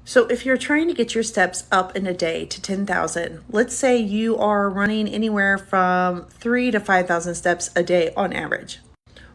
So if you're trying to get your steps up in a day to 10,000, let's say you are running anywhere from 3 to 5,000 steps a day on average.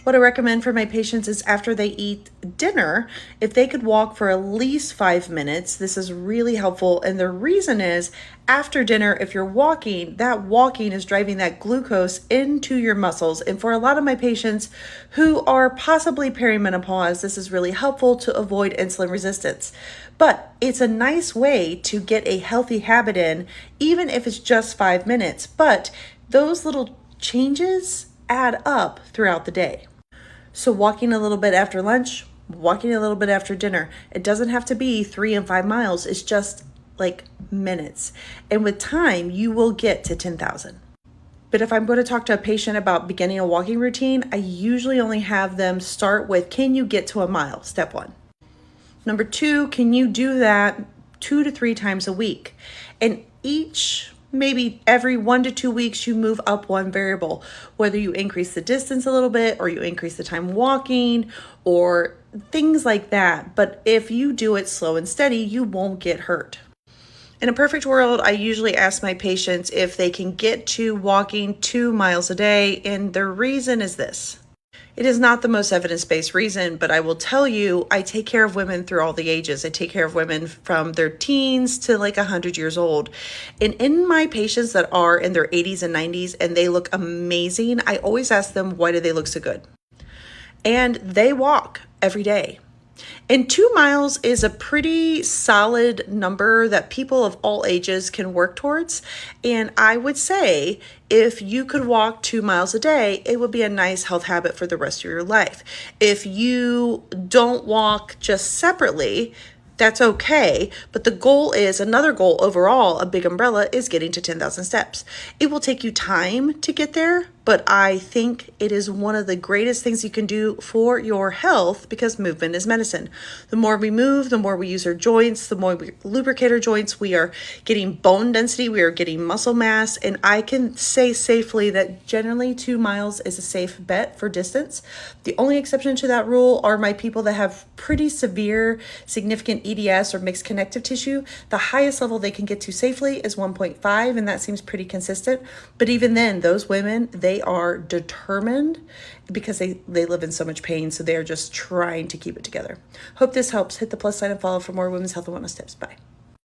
What I recommend for my patients is after they eat dinner, if they could walk for at least 5 minutes, this is really helpful. And the reason is after dinner, if you're walking, that walking is driving that glucose into your muscles. And for a lot of my patients who are possibly perimenopause, this is really helpful to avoid insulin resistance. But it's a nice way to get a healthy habit in, even if it's just 5 minutes. But those little changes add up throughout the day. So walking a little bit after lunch, walking a little bit after dinner. It doesn't have to be 3 and 5 miles. It's just like minutes. And with time, you will get to 10,000. But if I'm going to talk to a patient about beginning a walking routine, I usually only have them start with, can you get to a mile? Step 1. Number 2, can you do that 2 to 3 times a week? And maybe every 1 to 2 weeks, you move up one variable, whether you increase the distance a little bit or you increase the time walking or things like that. But if you do it slow and steady, you won't get hurt. In a perfect world, I usually ask my patients if they can get to walking 2 miles a day. And the reason is this. It is not the most evidence-based reason, but I will tell you, I take care of women through all the ages. I take care of women from their teens to like 100 years old. And in my patients that are in their 80s and 90s and they look amazing, I always ask them, why do they look so good? And they walk every day. And 2 miles is a pretty solid number that people of all ages can work towards. And I would say if you could walk 2 miles a day, it would be a nice health habit for the rest of your life. If you don't walk just separately, that's okay. But the goal is, another goal overall, a big umbrella, is getting to 10,000 steps. It will take you time to get there, but I think it is one of the greatest things you can do for your health because movement is medicine. The more we move, the more we use our joints, the more we lubricate our joints, we are getting bone density, we are getting muscle mass, and I can say safely that generally 2 miles is a safe bet for distance. The only exception to that rule are my people that have pretty severe, significant EDS or mixed connective tissue. The highest level they can get to safely is 1.5, and that seems pretty consistent. But even then, those women, they are determined because they live in so much pain, so they are just trying to keep it together. Hope this helps. Hit the plus sign and follow for more women's health and wellness tips. Bye.